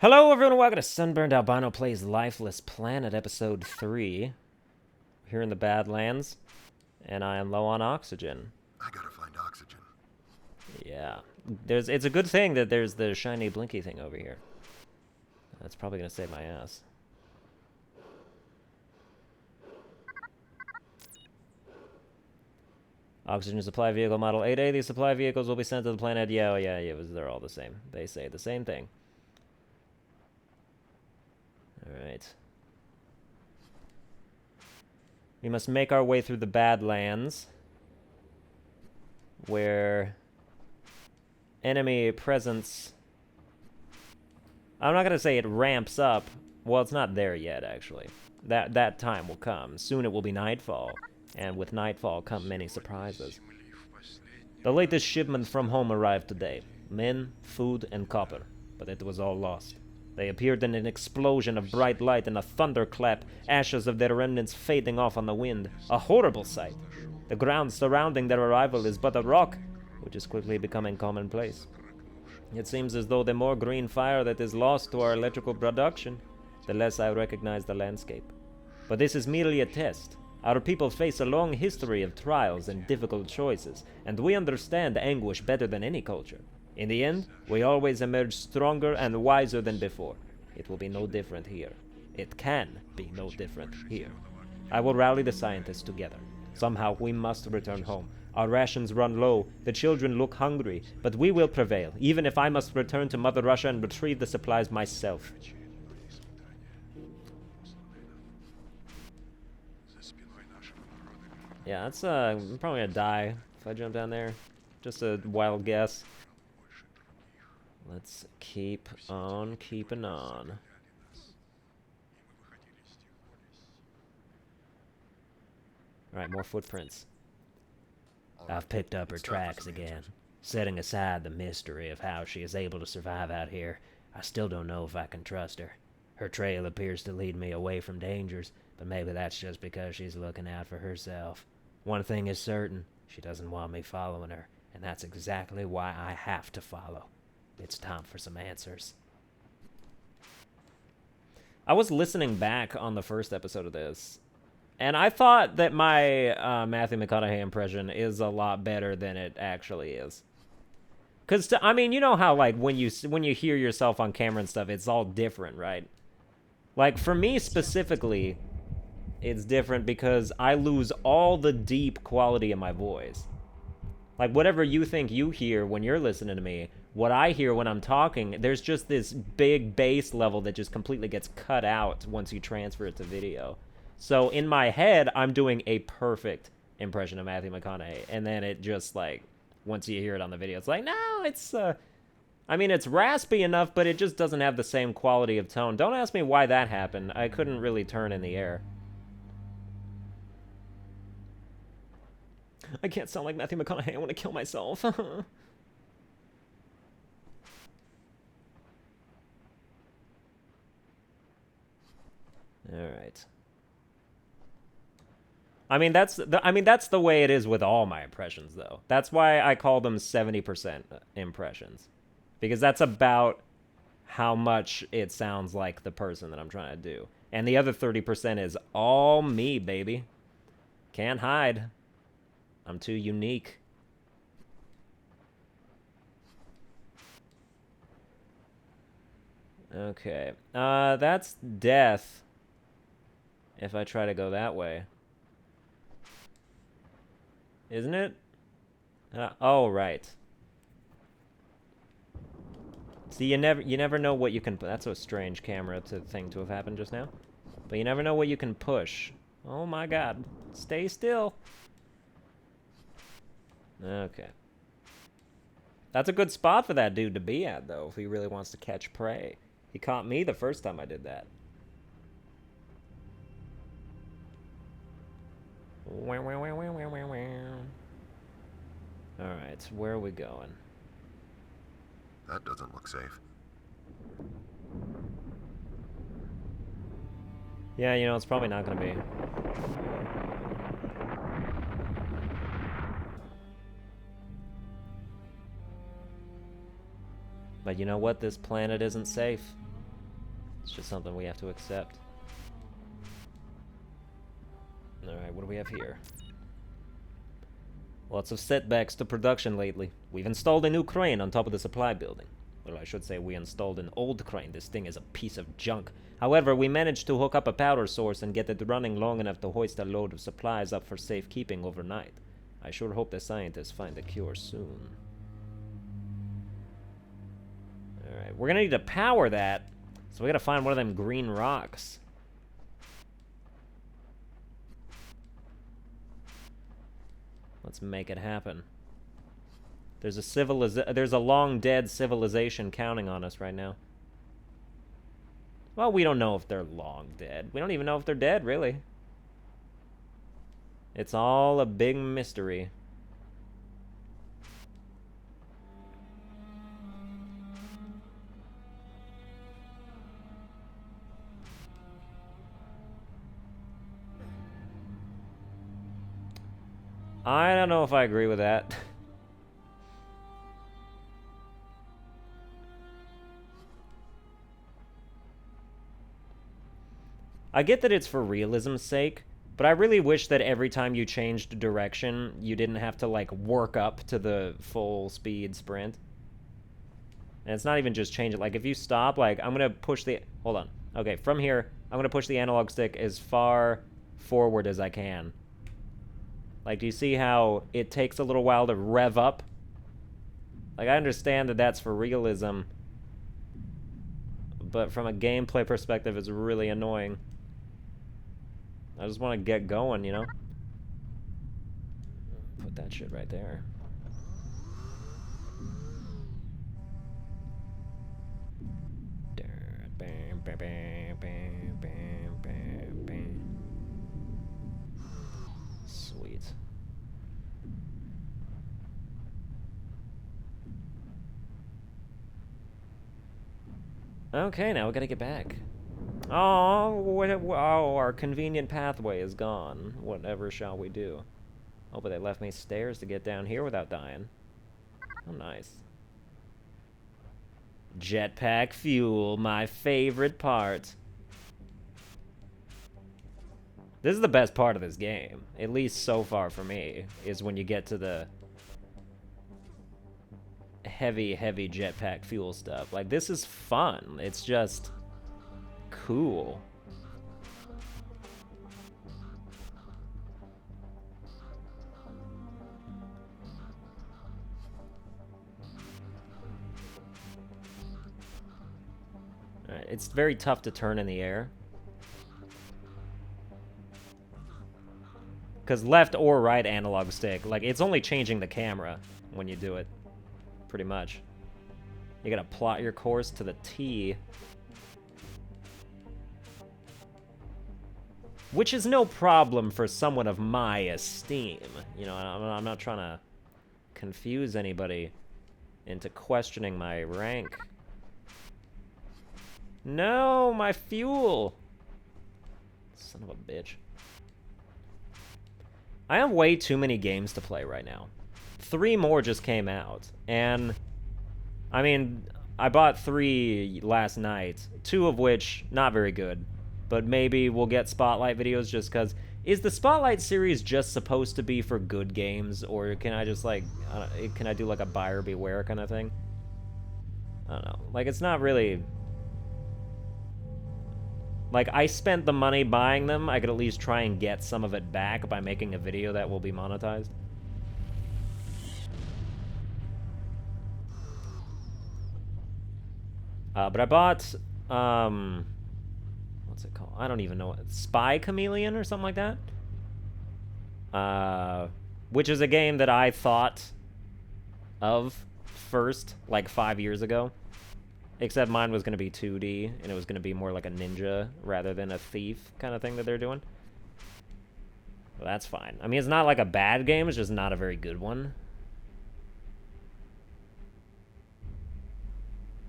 Hello, everyone, and welcome to Sunburned Albino Plays Lifeless Planet, Episode 3. We're here in the Badlands, and I am low on oxygen. I gotta find oxygen. Yeah. It's a good thing that there's the shiny blinky thing over here. That's probably gonna save my ass. Oxygen supply vehicle model 8A. These supply vehicles will be sent to the planet. Yeah, they're all the same. They say the same thing. Alright. We must make our way through the Badlands, where enemy presence... I'm not going to say it ramps up. Well, it's not there yet, actually. That time will come. Soon it will be nightfall, and with nightfall come many surprises. The latest shipment from home arrived today. Men, food, and copper, but it was all lost. They appeared in an explosion of bright light and a thunderclap, ashes of their remnants fading off on the wind. A horrible sight. The ground surrounding their arrival is but a rock, which is quickly becoming commonplace. It seems as though the more green fire that is lost to our electrical production, the less I recognize the landscape. But this is merely a test. Our people face a long history of trials and difficult choices, and we understand anguish better than any culture. In the end, we always emerge stronger and wiser than before. It will be no different here. It can be no different here. I will rally the scientists together. Somehow we must return home. Our rations run low, the children look hungry, but we will prevail, even if I must return to Mother Russia and retrieve the supplies myself. Yeah, that's, I'm probably gonna die if I jump down there. Just a wild guess. Let's keep on keeping on. Alright, more footprints. I've picked up her tracks again. Setting aside the mystery of how she is able to survive out here, I still don't know if I can trust her. Her trail appears to lead me away from dangers, but maybe that's just because she's looking out for herself. One thing is certain, she doesn't want me following her, and that's exactly why I have to follow. It's time for some answers. I was listening back on the first episode of this, and I thought that my Matthew McConaughey impression is a lot better than it actually is. Because, I mean, you know how, like, when you hear yourself on camera and stuff, it's all different, right? Like, for me specifically, it's different because I lose all the deep quality of my voice. Like, whatever you think you hear when you're listening to me, what I hear when I'm talking, there's just this big bass level that just completely gets cut out once you transfer it to video. So in my head, I'm doing a perfect impression of Matthew McConaughey. And then it just, like, once you hear it on the video, it's like, no, it's, I mean, it's raspy enough, but it just doesn't have the same quality of tone. Don't ask me why that happened. I couldn't really turn in the air. I can't sound like Matthew McConaughey. I want to kill myself. Alright. I mean, that's the way it is with all my impressions, though. That's why I call them 70% impressions. Because that's about how much it sounds like the person that I'm trying to do. And the other 30% is all me, baby. Can't hide. I'm too unique. Okay. That's death. If I try to go that way. Isn't it? Oh, right. See, you never know what you can... That's a strange camera thing to have happened just now. But you never know what you can push. Oh my god. Stay still. Okay. That's a good spot for that dude to be at, though, if he really wants to catch prey. He caught me the first time I did that. Alright, where are we going? That doesn't look safe. Yeah, you know, it's probably not gonna be. But you know what? This planet isn't safe. It's just something we have to accept. Alright, what do we have here? Lots of setbacks to production lately. We've installed a new crane on top of the supply building. Well, I should say we installed an old crane. This thing is a piece of junk. However, we managed to hook up a power source and get it running long enough to hoist a load of supplies up for safekeeping overnight. I sure hope the scientists find a cure soon. Alright, we're gonna need to power that, so we gotta find one of them green rocks. Let's make it happen. There's a long dead civilization counting on us right now. Well, we don't know if they're long dead. We don't even know if they're dead, really. It's all a big mystery. I don't know if I agree with that. I get that it's for realism's sake, but I really wish that every time you changed direction, you didn't have to, like, work up to the full speed sprint. And it's not even just change it. Like, if you stop, like, I'm gonna push the... Hold on. Okay, from here, I'm gonna push the analog stick as far forward as I can. Like, do you see how it takes a little while to rev up? Like, I understand that that's for realism, but from a gameplay perspective, it's really annoying. I just want to get going, you know? Put that shit right there. Sweet. Okay, now we gotta get back. Oh, our convenient pathway is gone. Whatever shall we do? Oh, but they left me stairs to get down here without dying. Oh, nice. Jetpack fuel, my favorite part. This is the best part of this game, at least so far for me, is when you get to the heavy jetpack fuel stuff. Like, this is fun. It's just cool. Alright, it's very tough to turn in the air. Because left or right analog stick, like, it's only changing the camera when you do it. Pretty much. You gotta plot your course to the T. Which is no problem for someone of my esteem. You know, I'm not trying to confuse anybody into questioning my rank. No, my fuel! Son of a bitch. I have way too many games to play right now. 3 more just came out, and I mean, I bought 3 last night, 2 of which not very good, but maybe we'll get Spotlight videos just because. Is the Spotlight series just supposed to be for good games, or can I just, like, can I do like a buyer beware kind of thing? I don't know. Like, it's not really... Like, I spent the money buying them. I could at least try and get some of it back by making a video that will be monetized. But I bought, what's it called? I don't even know what, Spy Chameleon or something like that? Which is a game that I thought of first, like 5 years ago. Except mine was going to be 2D, and it was going to be more like a ninja rather than a thief kind of thing that they're doing. Well, that's fine. I mean, it's not like a bad game, it's just not a very good one.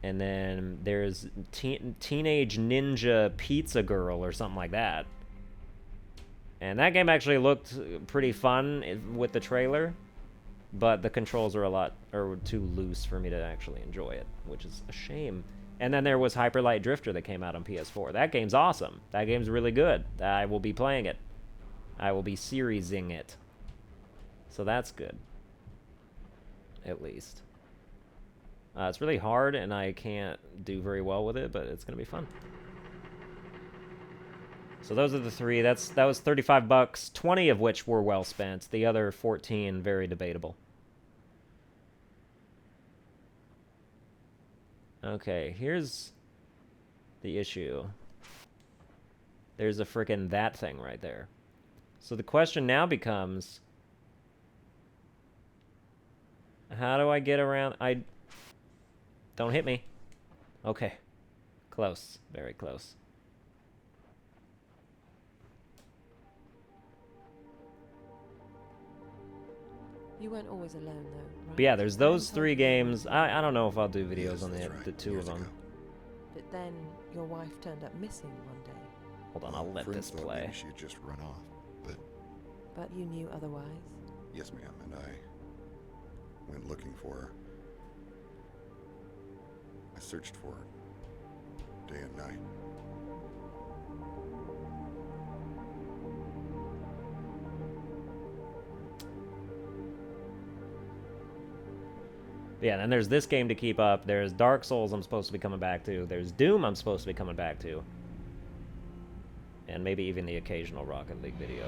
And then there's Teenage Ninja Pizza Girl or something like that. And that game actually looked pretty fun with the trailer. But the controls are too loose for me to actually enjoy it, which is a shame. And then there was Hyper Light Drifter that came out on PS4. That game's awesome. That game's really good. I will be playing it. I will be seriesing it. So that's good. At least. It's really hard, and I can't do very well with it, but it's going to be fun. So those are the three. That was $35, 20 of which were well spent. The other 14, very debatable. Okay, here's the issue. There's a frickin' that thing right there. So the question now becomes, how do I get around? Don't hit me. Okay. Close. Very close. You weren't always alone, though, right? But yeah, there's those Friends three helped you games. along. I don't know if I'll do videos Yes, on that's the right. two Years of them. ago. But then your wife turned up missing one day. Hold on, I'll let Friends this thought play. maybe she had just run off, but But you knew otherwise. yes, ma'am, and I went looking for her. I searched for her day and night. Yeah, and there's this game to keep up. There's Dark Souls I'm supposed to be coming back to. There's Doom I'm supposed to be coming back to. And maybe even the occasional Rocket League video.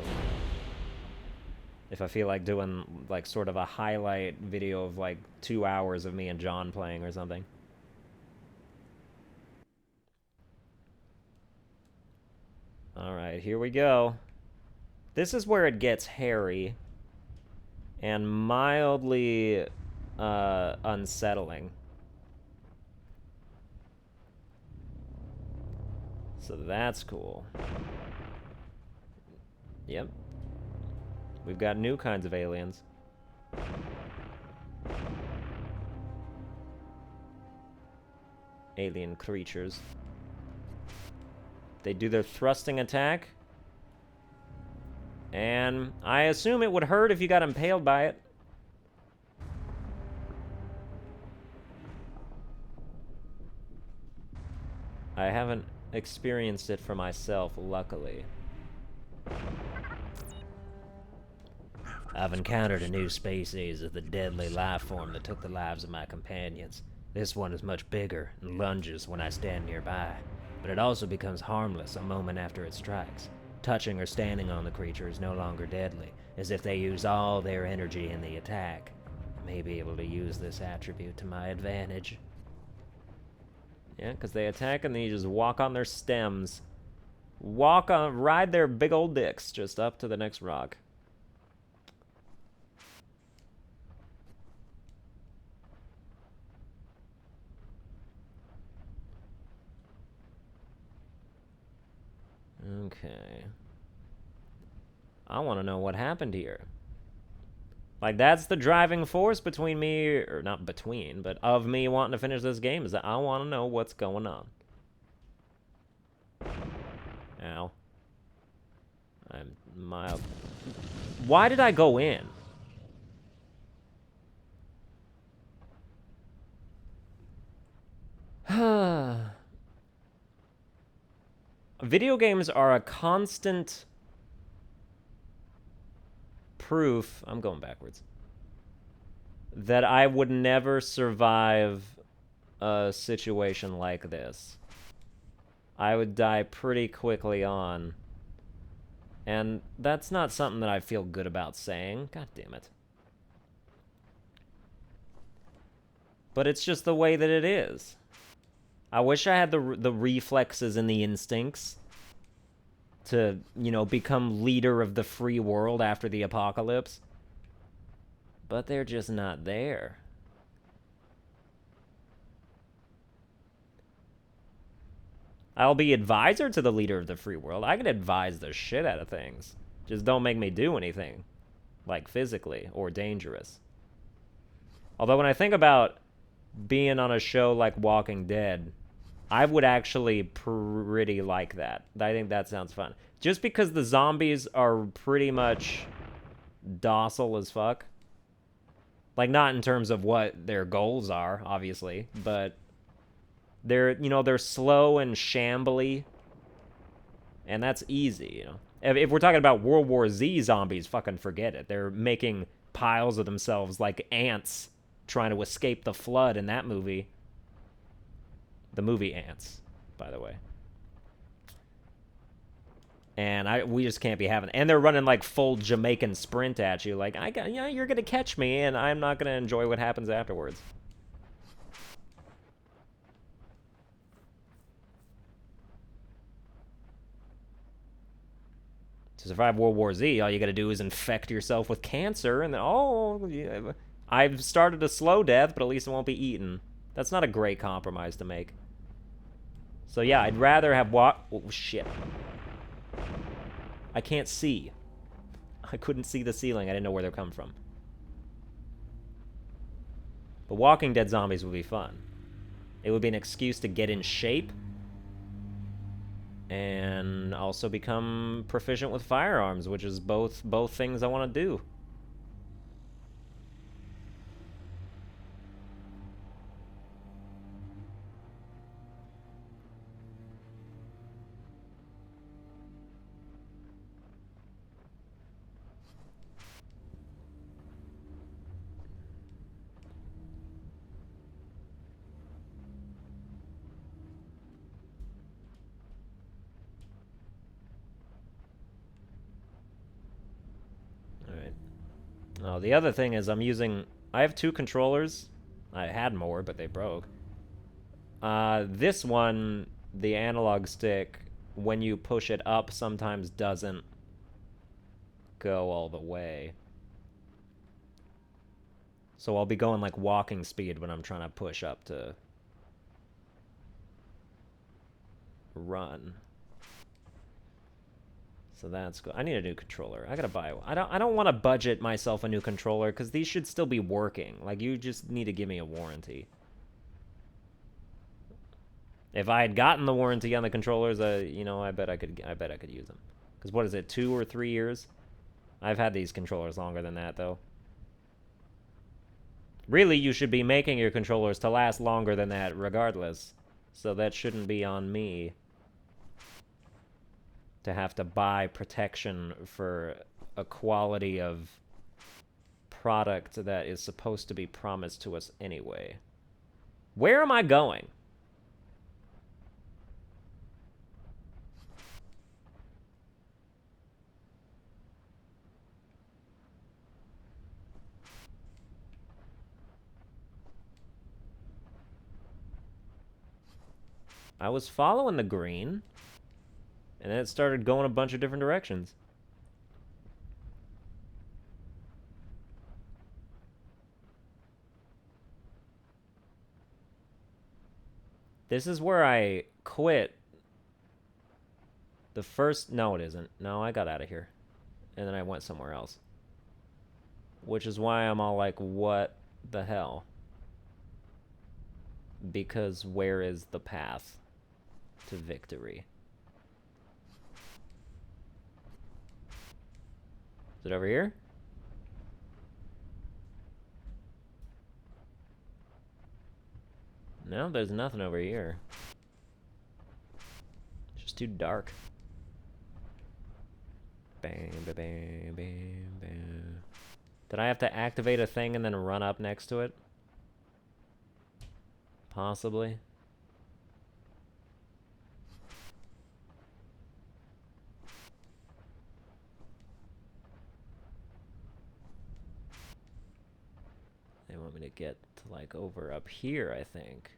If I feel like doing, like, sort of a highlight video of, like, 2 hours of me and John playing or something. Alright, here we go. This is where it gets hairy. And mildly unsettling. So that's cool. Yep. We've got new kinds of aliens. Alien creatures. They do their thrusting attack. And I assume it would hurt if you got impaled by it. I haven't experienced it for myself, luckily. I've encountered a new species of the deadly life form that took the lives of my companions. This one is much bigger and lunges when I stand nearby, but it also becomes harmless a moment after it strikes. Touching or standing on the creature is no longer deadly, as if they use all their energy in the attack. I may be able to use this attribute to my advantage. Yeah, because they attack and then you just walk on their stems. Ride their big old dicks just up to the next rock. Okay. I want to know what happened here. Like, that's the driving force between me, or not between, but of me wanting to finish this game, is that I want to know what's going on. Ow. I'm mild. Why did I go in? Video games are a constant proof, I'm going backwards, that I would never survive a situation like this. I would die pretty quickly on. And that's not something that I feel good about saying. God damn it. But it's just the way that it is. I wish I had the reflexes and the instincts to, you know, become leader of the free world after the apocalypse. But they're just not there. I'll be advisor to the leader of the free world. I can advise the shit out of things. Just don't make me do anything, like physically or dangerous. Although when I think about being on a show like Walking Dead, I would actually pretty like that. I think that sounds fun. Just because the zombies are pretty much docile as fuck. Like, not in terms of what their goals are, obviously, but They're slow and shambly. And that's easy, If we're talking about World War Z zombies, fucking forget it. They're making piles of themselves like ants trying to escape the flood in that movie. The movie Ants, by the way. And we just can't be having. And they're running like full Jamaican sprint at you, like you're gonna catch me, and I'm not gonna enjoy what happens afterwards. To survive World War Z, all you gotta do is infect yourself with cancer, and then yeah, I've started a slow death, but at least it won't be eaten. That's not a great compromise to make. So yeah, I'd rather have oh shit. I can't see. I couldn't see the ceiling. I didn't know where they're coming from. But Walking Dead zombies would be fun. It would be an excuse to get in shape. And also become proficient with firearms, which is both things I want to do. Oh, the other thing is I have 2 controllers. I had more, but they broke. This one, the analog stick, when you push it up, sometimes doesn't go all the way. So I'll be going like walking speed when I'm trying to push up to run. So that's good. I need a new controller. I gotta buy one. I don't want to budget myself a new controller because these should still be working. Like, you just need to give me a warranty. If I had gotten the warranty on the controllers, I bet I could use them. Because what is it, 2 or 3 years? I've had these controllers longer than that, though. Really, you should be making your controllers to last longer than that, regardless. So that shouldn't be on me to have to buy protection for a quality of product that is supposed to be promised to us anyway. Where am I going? I was following the green, and then it started going a bunch of different directions. This is where I quit the first... No, it isn't. No, I got out of here. And then I went somewhere else. Which is why I'm all like, what the hell? Because where is the path to victory? Is it over here? No, there's nothing over here. It's just too dark. Bam, bam, bam, bam, bam. Did I have to activate a thing and then run up next to it? Possibly. They want me to get to, like, over up here, I think.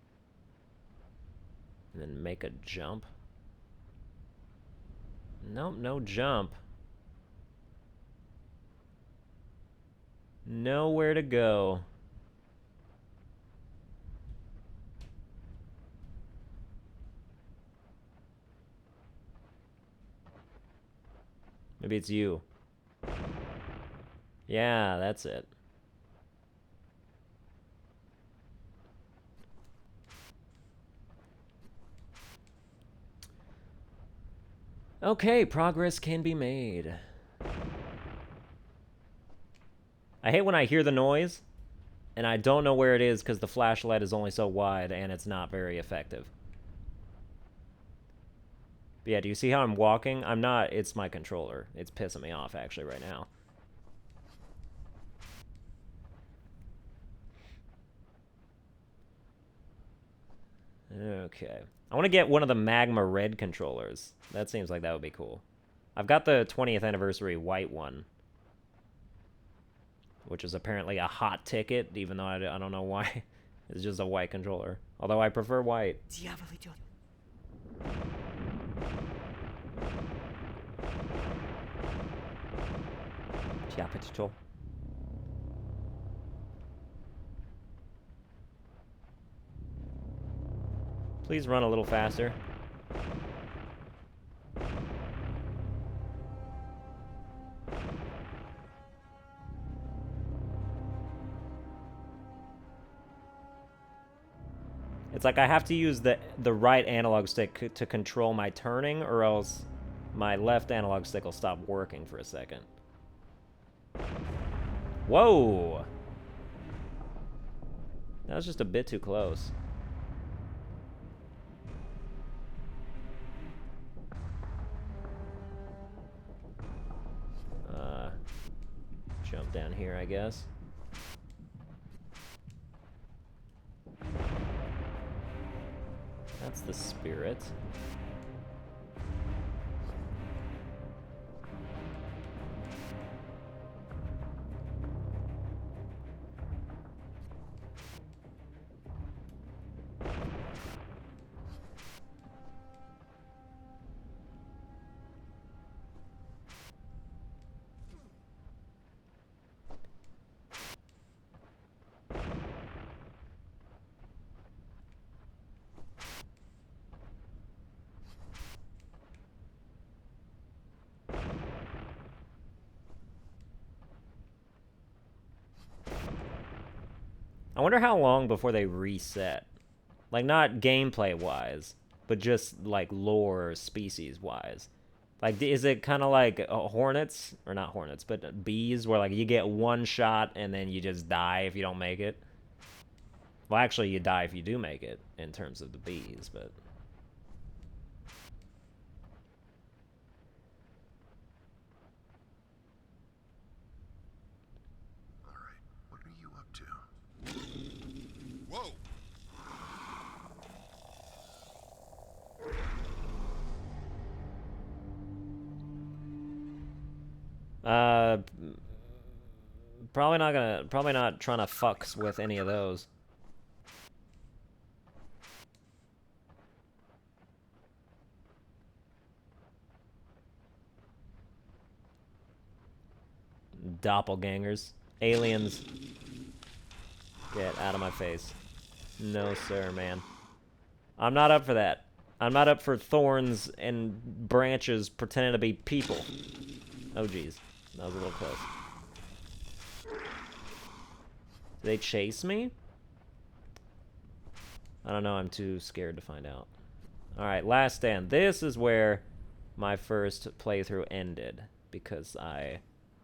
And then make a jump. Nope, no jump. Nowhere to go. Maybe it's you. Yeah, that's it. Okay, progress can be made. I hate when I hear the noise, and I don't know where it is because the flashlight is only so wide and it's not very effective. But yeah, do you see how I'm walking? I'm not, it's my controller. It's pissing me off, actually, right now. Okay. I want to get one of the Magma Red controllers. That seems like that would be cool. I've got the 20th anniversary white one, which is apparently a hot ticket, even though I don't know why. It's just a white controller. Although I prefer white. Diablo. Please run a little faster. It's like I have to use the right analog stick to control my turning, or else my left analog stick will stop working for a second. Whoa! That was just a bit too close. Jump down here, I guess. That's the spirit. I wonder how long before they reset. Like, not gameplay-wise, but just, like, lore species-wise. Like, is it kind of like hornets? Or not hornets, but bees, where, like, you get one shot and then you just die if you don't make it? Well, actually, you die if you do make it, in terms of the bees, but... Alright, what are you up to? Whoa! Probably not trying to fucks with any of those. Doppelgangers. Aliens. Get out of my face. No, sir, man. I'm not up for that. I'm not up for thorns and branches pretending to be people. Oh, jeez. That was a little close. Do they chase me? I don't know. I'm too scared to find out. Alright, last stand. This is where my first playthrough ended, because I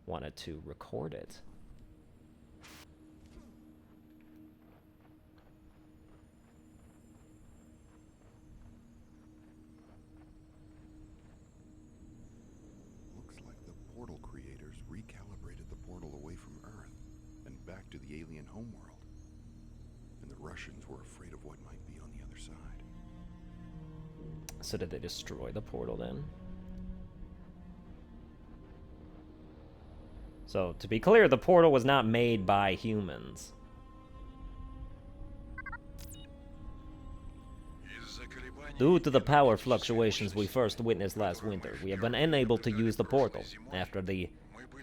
wanted to record it. Looks like the portal creators recalibrated the portal away from Earth and back to the alien homeworld. And the Russians were afraid of what might be on the other side. So did they destroy the portal then? So, to be clear, the portal was not made by humans. Due to the power fluctuations we first witnessed last winter, we have been unable to use the portal. After the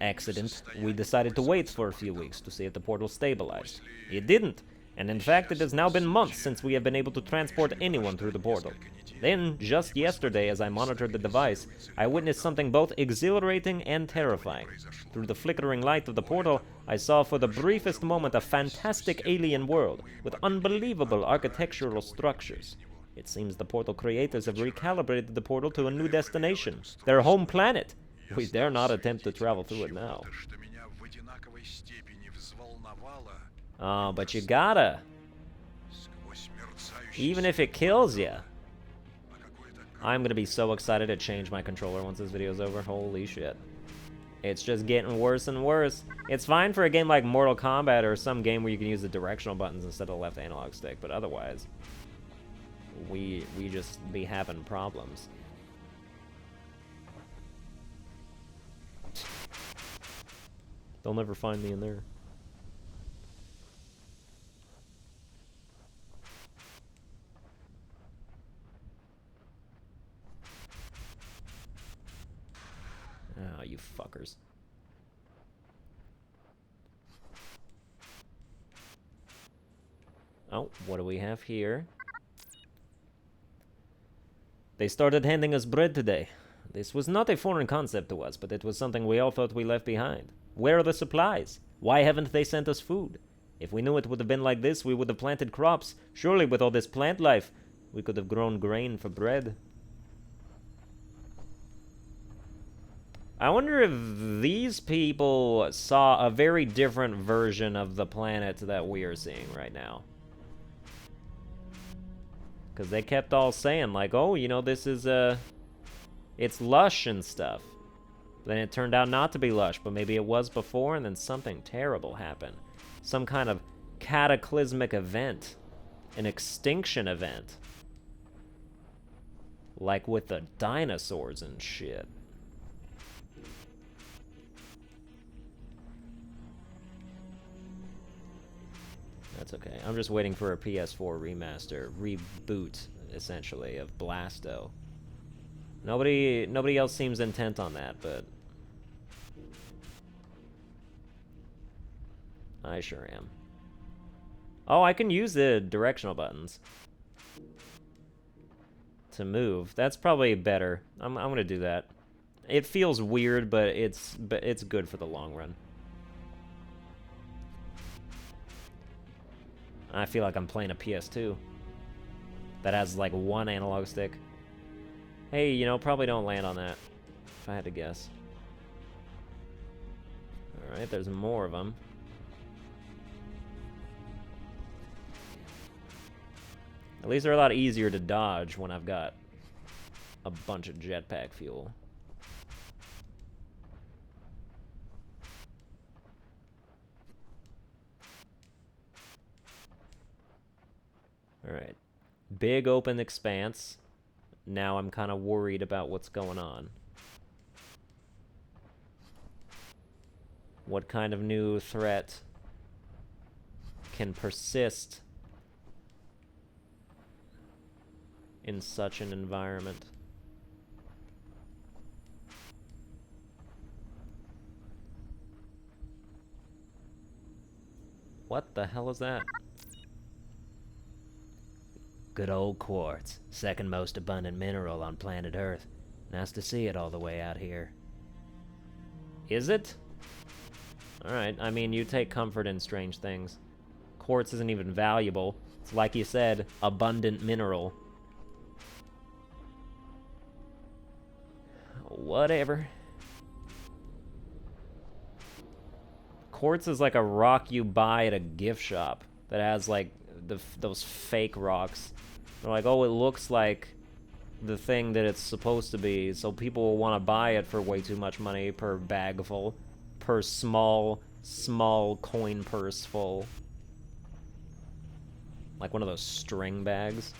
accident, we decided to wait for a few weeks to see if the portal stabilized. It didn't, and in fact it has now been months since we have been able to transport anyone through the portal. Then, just yesterday, as I monitored the device, I witnessed something both exhilarating and terrifying. Through the flickering light of the portal, I saw for the briefest moment a fantastic alien world with unbelievable architectural structures. It seems the portal creators have recalibrated the portal to a new destination, their home planet. We dare not attempt to travel through it now. Oh, but you gotta. Even if it kills you. I'm gonna be so excited to change my controller once this video's over. Holy shit. It's just getting worse and worse. It's fine for a game like Mortal Kombat or some game where you can use the directional buttons instead of the left analog stick, but otherwise, we just be having problems. They'll never find me in there. Oh, you fuckers. Oh, what do we have here? They started handing us bread today. This was not a foreign concept to us, but it was something we all thought we left behind. Where are the supplies? Why haven't they sent us food? If we knew it would have been like this, we would have planted crops. Surely with all this plant life, we could have grown grain for bread. I wonder if these people saw a very different version of the planet that we are seeing right now. Because they kept all saying, like, oh, you know, this is, it's lush and stuff. Then it turned out not to be lush, but maybe it was before, and then something terrible happened. Some kind of cataclysmic event. An extinction event. Like with the dinosaurs and shit. That's okay. I'm just waiting for a PS4 remaster, reboot, essentially, of Blasto. Nobody else seems intent on that, but I sure am. Oh, I can use the directional buttons to move. That's probably better. I'm gonna do that. It feels weird, but it's good for the long run. I feel like I'm playing a PS2 that has like one analog stick. Hey, you know, probably don't land on that, if I had to guess. Alright, there's more of them. At least they're a lot easier to dodge when I've got a bunch of jetpack fuel. Alright. Big open expanse. Now I'm kind of worried about what's going on. What kind of new threat can persist in such an environment? What the hell is that? Good old quartz, second most abundant mineral on planet Earth. Nice to see it all the way out here. Is it? Alright, I mean, you take comfort in strange things. Quartz isn't even valuable. It's like you said, abundant mineral. Whatever. Quartz is like a rock you buy at a gift shop that has like those fake rocks. They're like, oh, it looks like the thing that it's supposed to be, so people will want to buy it for way too much money per bag full, per small coin purse full. Like one of those string bags.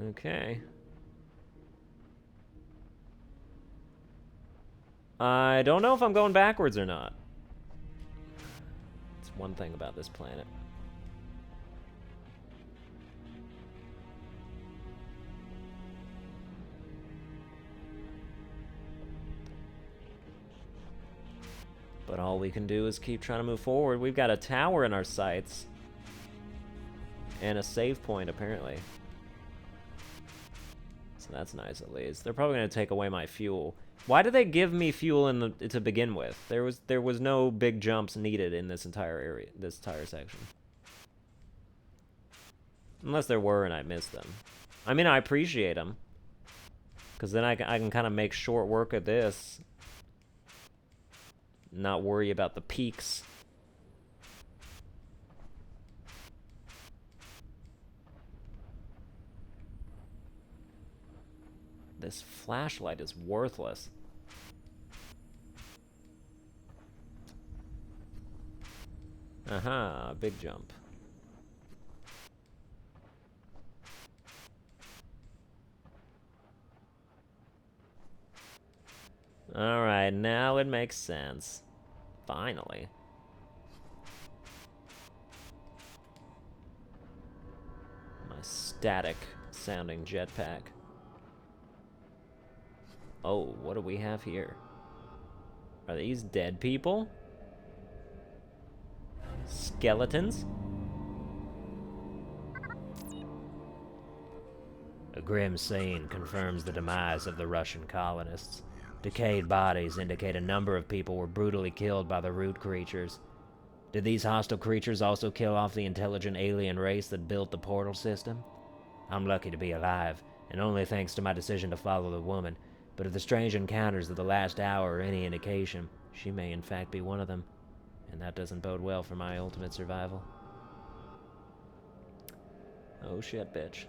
Okay. I don't know if I'm going backwards or not. It's one thing about this planet. But all we can do is keep trying to move forward. We've got a tower in our sights. And a save point, apparently. So that's nice, at least. They're probably going to take away my fuel. Why did they give me fuel to begin with? There was no big jumps needed in this entire area, this entire section. Unless there were and I missed them. I mean, I appreciate them. Because then I can kind of make short work of this. not worry about the peaks. This flashlight is worthless. Aha, big jump. Alright, now it makes sense. Finally. My static sounding jetpack. Oh, what do we have here? Are these dead people? Skeletons? A grim scene confirms the demise of the Russian colonists. Decayed bodies indicate a number of people were brutally killed by the root creatures. Did these hostile creatures also kill off the intelligent alien race that built the portal system? I'm lucky to be alive, and only thanks to my decision to follow the woman. But if the strange encounters of the last hour are any indication, she may in fact be one of them. And that doesn't bode well for my ultimate survival. Oh shit, bitch.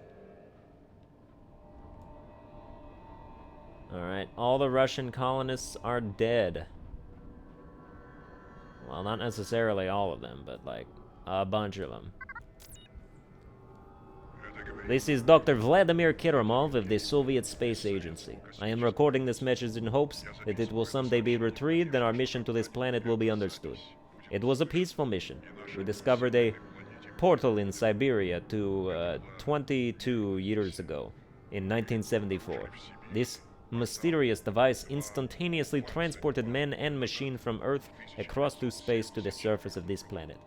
Alright, all the Russian colonists are dead. Well, not necessarily all of them, but like, a bunch of them. This is Dr. Vladimir Kiramov of the Soviet Space Agency. I am recording this message in hopes that it will someday be retrieved and our mission to this planet will be understood. It was a peaceful mission. We discovered a portal in Siberia to 22 years ago, in 1974. This mysterious device instantaneously transported men and machine from Earth across through space to the surface of this planet.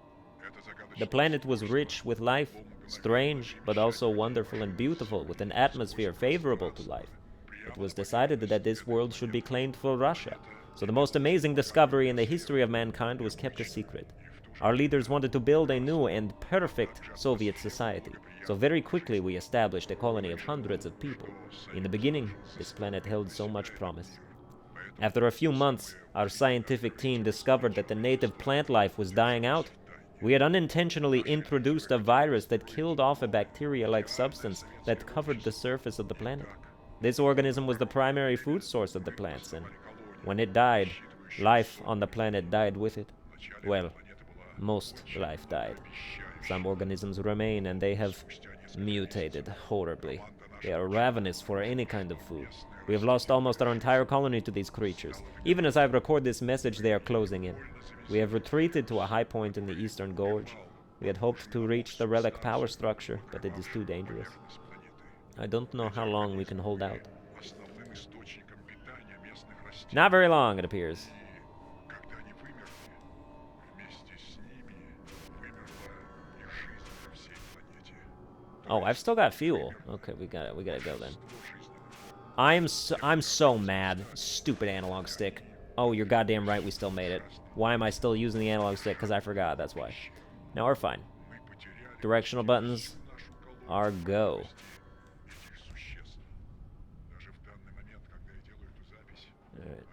The planet was rich with life, strange, but also wonderful and beautiful, with an atmosphere favorable to life. It was decided that this world should be claimed for Russia, so the most amazing discovery in the history of mankind was kept a secret. Our leaders wanted to build a new and perfect Soviet society, so very quickly we established a colony of hundreds of people. In the beginning, this planet held so much promise. After a few months, our scientific team discovered that the native plant life was dying out. We had unintentionally introduced a virus that killed off a bacteria-like substance that covered the surface of the planet. This organism was the primary food source of the plants, and when it died, life on the planet died with it. Well, most life died. Some organisms remain, and they have mutated horribly. They are ravenous for any kind of food. We have lost almost our entire colony to these creatures. Even as I record this message, they are closing in. We have retreated to a high point in the eastern gorge. We had hoped to reach the relic power structure, but it is too dangerous. I don't know how long we can hold out. Not very long, it appears. Oh, I've still got fuel. Okay, we gotta go then. I'm so mad. Stupid analog stick. Oh, you're goddamn right, we still made it. Why am I still using the analog stick? Because I forgot, that's why. Now we're fine. Directional buttons are go. Alright.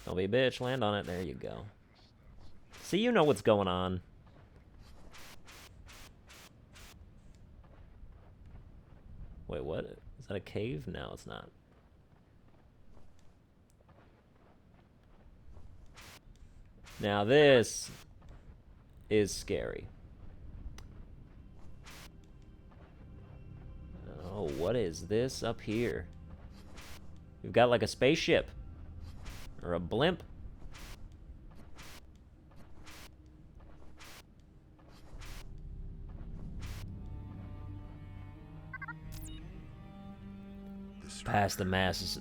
Don't be a bitch, land on it. There you go. See, you know what's going on. Wait, what? Is that a cave? No, it's not. Now this is scary. Oh, what is this up here? We've got like a spaceship. Or a blimp. Past the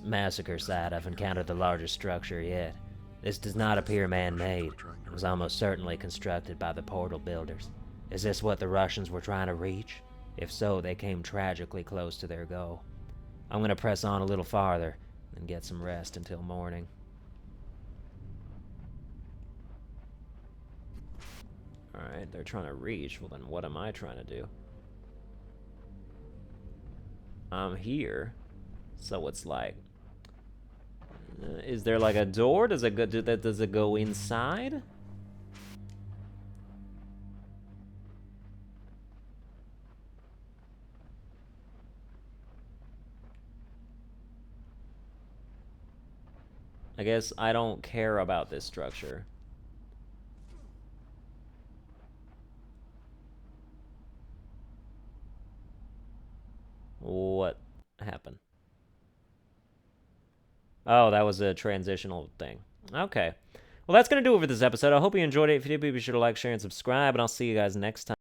massacre site, I've encountered the largest structure yet. This does not appear man-made. It was almost certainly constructed by the portal builders. Is this what the Russians were trying to reach? If so, they came tragically close to their goal. I'm gonna press on a little farther and get some rest until morning. Alright, they're trying to reach. Well, then what am I trying to do? I'm here. So it's like... is there like a door? Does it go, does it go inside? I guess I don't care about this structure. What happened? Oh, that was a transitional thing. Okay. Well, that's going to do it for this episode. I hope you enjoyed it. If you did, be sure to like, share, and subscribe, and I'll see you guys next time.